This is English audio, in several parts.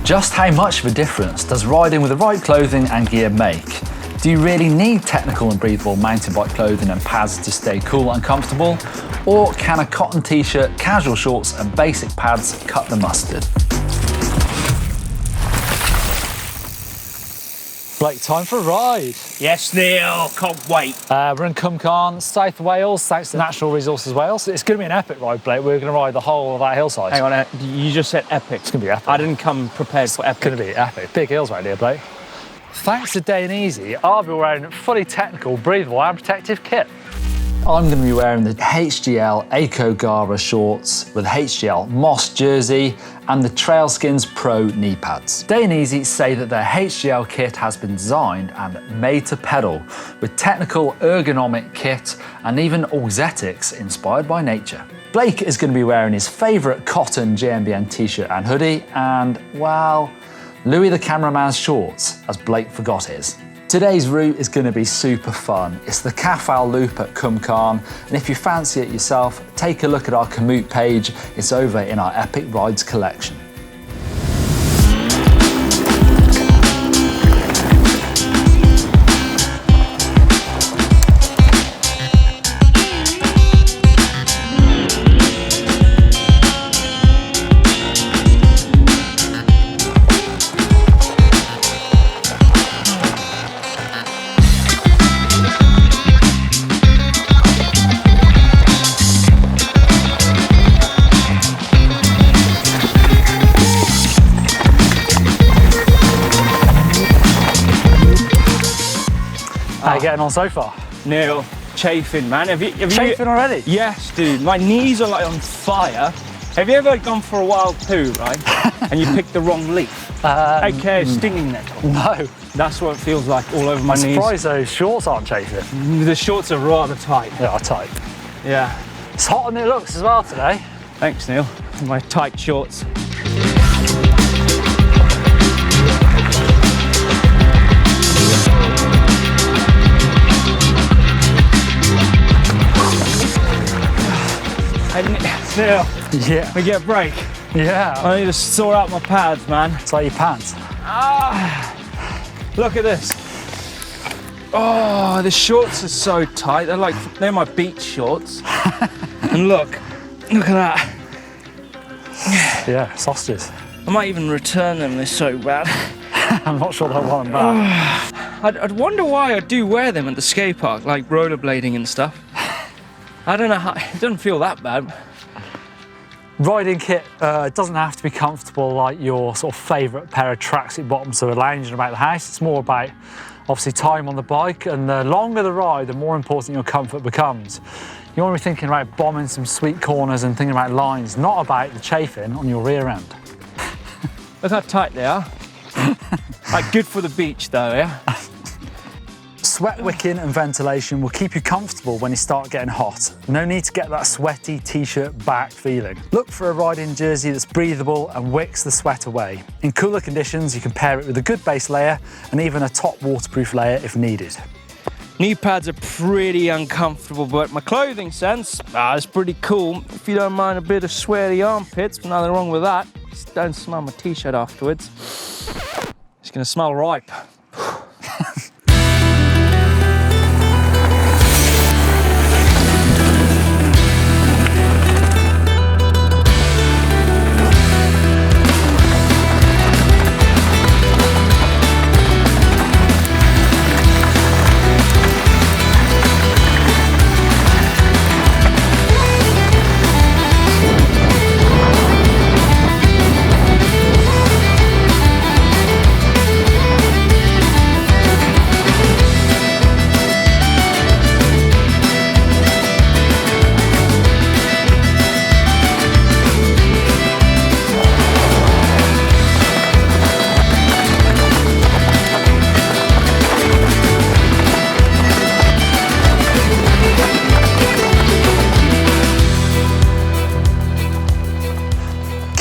Just how much of a difference does riding with the right clothing and gear make? Do you really need technical and breathable mountain bike clothing and pads to stay cool and comfortable? Or can a cotton t-shirt, casual shorts and basic pads cut the mustard? Blake, time for a ride. Yes, Neil, can't wait. We're in Cumcarn, South Wales, thanks to Natural Resources Wales. It's going to be an epic ride, Blake. We're going to ride the whole of that hillside. Hang on, you just said epic. It's going to be epic. I didn't come prepared for epic. It's going to be epic. Big hills right here, Blake. Thanks to Day and Easy, I'll be wearing fully technical, breathable and protective kit. I'm going to be wearing the HGL Eco Gara shorts with HGL Moss jersey and the Trailskins Pro knee pads. Day and Easy say that their HGL kit has been designed and made to pedal with technical ergonomic kit and even auxetics inspired by nature. Blake is going to be wearing his favourite cotton GMBN t-shirt and hoodie and, well, Louis the cameraman's shorts, as Blake forgot his. Today's route is going to be super fun. It's the Cafal loop at Cumcarn, and if you fancy it yourself, take a look at our Komoot page. It's over in our Epic Rides collection. How are you getting on so far? Neil, chafing, man. Have you Chafing already? Yes, dude. My knees are like on fire. Have you ever gone for a wild poo, right? And you picked the wrong leaf? AKA stinging nettle. No. That's what it feels like all over my knees. I'm surprised those shorts aren't chafing. The shorts are rather tight. They are tight. Yeah. It's hot and it looks as well today. Thanks, Neil. My tight shorts. Neil, yeah. we get a break. Yeah. I need to sort out my pads, man. It's like your pants. Look at this. Oh, the shorts are so tight. They're my beach shorts. And look at that. Yeah, sausages. I might even return them. They're so bad. I'm not sure they'll want them back. I'd wonder why I do wear them at the skate park, like rollerblading and stuff. I don't know how, it doesn't feel that bad. Riding kit doesn't have to be comfortable like your sort of favourite pair of tracksuit bottoms that are lounging about the house. It's more about obviously time on the bike, and the longer the ride, the more important your comfort becomes. You want to be thinking about bombing some sweet corners and thinking about lines, not about the chafing on your rear end. Look how tight they are. Like good for the beach though, yeah? Sweat wicking and ventilation will keep you comfortable when you start getting hot. No need to get that sweaty t-shirt back feeling. Look for a riding jersey that's breathable and wicks the sweat away. In cooler conditions, you can pair it with a good base layer and even a top waterproof layer if needed. Knee pads are pretty uncomfortable, but my clothing sense is pretty cool. If you don't mind a bit of sweaty armpits, nothing wrong with that. Just don't smell my t-shirt afterwards. It's gonna smell ripe.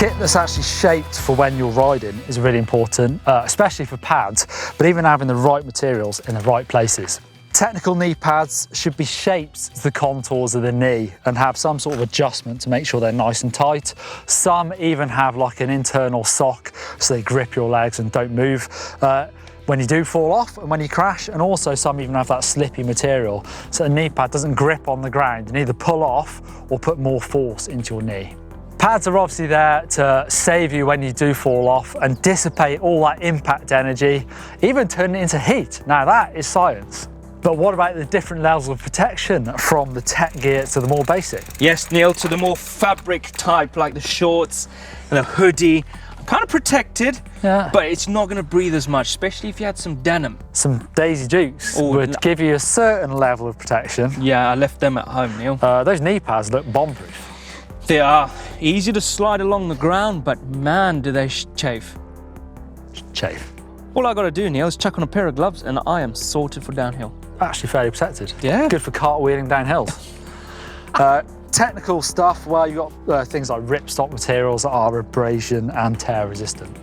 Kit that's actually shaped for when you're riding is really important, especially for pads, but even having the right materials in the right places. Technical knee pads should be shaped to the contours of the knee and have some sort of adjustment to make sure they're nice and tight. Some even have like an internal sock so they grip your legs and don't move when you do fall off and when you crash, and also some even have that slippy material so the knee pad doesn't grip on the ground and either pull off or put more force into your knee. Pads are obviously there to save you when you do fall off and dissipate all that impact energy, even turn it into heat. Now that is science. But what about the different levels of protection from the tech gear to the more basic? Yes, Neil, to the more fabric type, like the shorts and the hoodie. I'm kind of protected, but it's not going to breathe as much, especially if you had some denim. Some Daisy Dukes would give you a certain level of protection. Yeah, I left them at home, Neil. Those knee pads look bomb-proof. They are easy to slide along the ground, but man, do they chafe. Chafe. All I got to do, Neil, is chuck on a pair of gloves and I am sorted for downhill. Actually fairly protected. Yeah. Good for cartwheeling down hills. Technical stuff, well, you've got things like ripstop materials that are abrasion and tear resistant.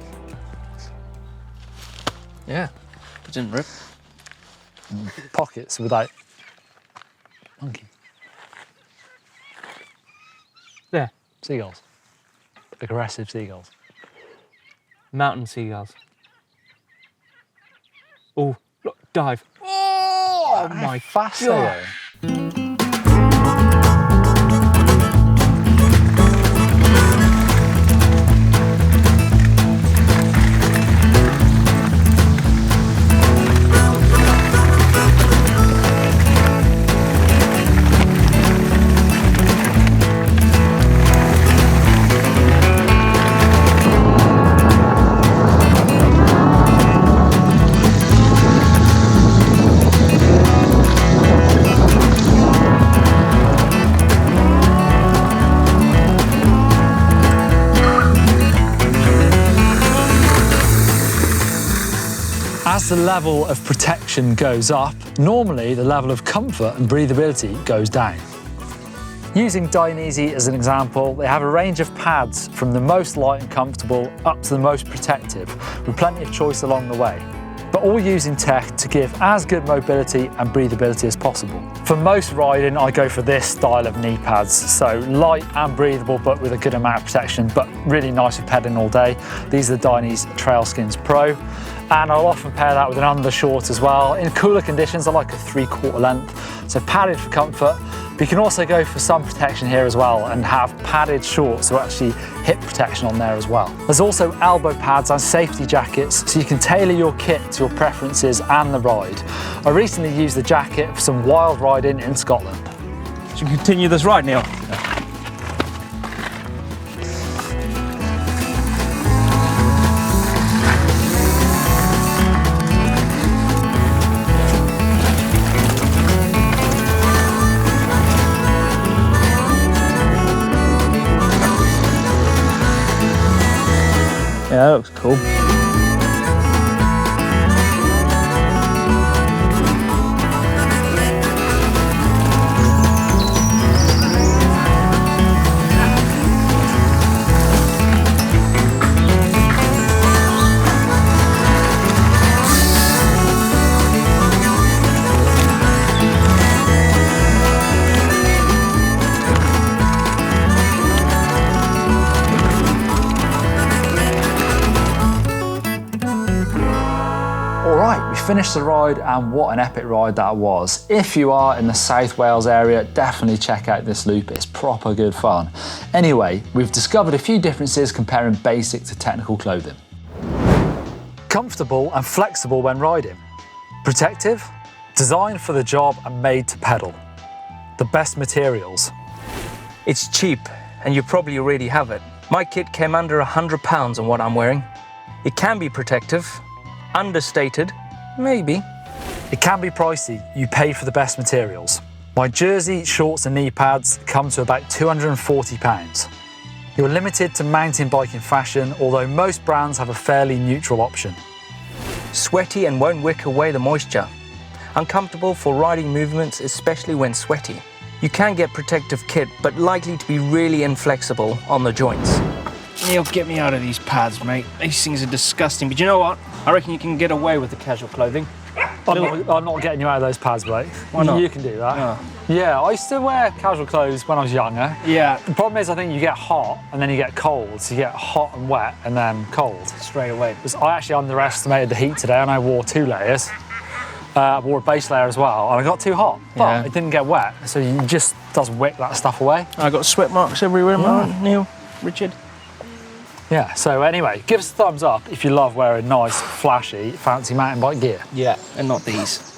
Yeah, it didn't rip. Pockets without monkey. There. Seagulls. Aggressive seagulls. Mountain seagulls. Oh, look, dive. Oh my fast God. As the level of protection goes up, normally the level of comfort and breathability goes down. Using Dainese as an example, they have a range of pads from the most light and comfortable up to the most protective, with plenty of choice along the way, but all using tech to give as good mobility and breathability as possible. For most riding, I go for this style of knee pads, so light and breathable but with a good amount of protection, but really nice for pedaling all day. These are the Dainese Trail Skins Pro. And I'll often pair that with an undershort as well. In cooler conditions, I like a 3/4 length, so padded for comfort. But you can also go for some protection here as well and have padded shorts, so actually hip protection on there as well. There's also elbow pads and safety jackets, so you can tailor your kit to your preferences and the ride. I recently used the jacket for some wild riding in Scotland. Should we continue this ride, Neil? Yeah, that looks cool. Finished the ride, and what an epic ride that was. If you are in the South Wales area, definitely check out this loop. It's proper good fun. Anyway, we've discovered a few differences comparing basic to technical clothing. Comfortable and flexible when riding. Protective, designed for the job and made to pedal. The best materials. It's cheap, and you probably already have it. My kit came under £100 on what I'm wearing. It can be protective, understated, maybe. It can be pricey. You pay for the best materials. My jersey, shorts and knee pads come to about £240. You're limited to mountain biking fashion, although most brands have a fairly neutral option. Sweaty and won't wick away the moisture. Uncomfortable for riding movements, especially when sweaty. You can get protective kit, but likely to be really inflexible on the joints. Neil, get me out of these pads, mate. These things are disgusting, but you know what? I reckon you can get away with the casual clothing. I'm not getting you out of those pads, Blake. Why not? You can do that. Oh. Yeah, I used to wear casual clothes when I was younger. Yeah. The problem is I think you get hot and then you get cold. So you get hot and wet and then cold. Straight away. I actually underestimated the heat today and I wore 2 layers. I wore a base layer as well and I got too hot, but it didn't get wet. So you just doesn't wick that stuff away. I got sweat marks everywhere in my arm, Neil, Richard. Yeah, so anyway, give us a thumbs up if you love wearing nice, flashy, fancy mountain bike gear. Yeah, and not these.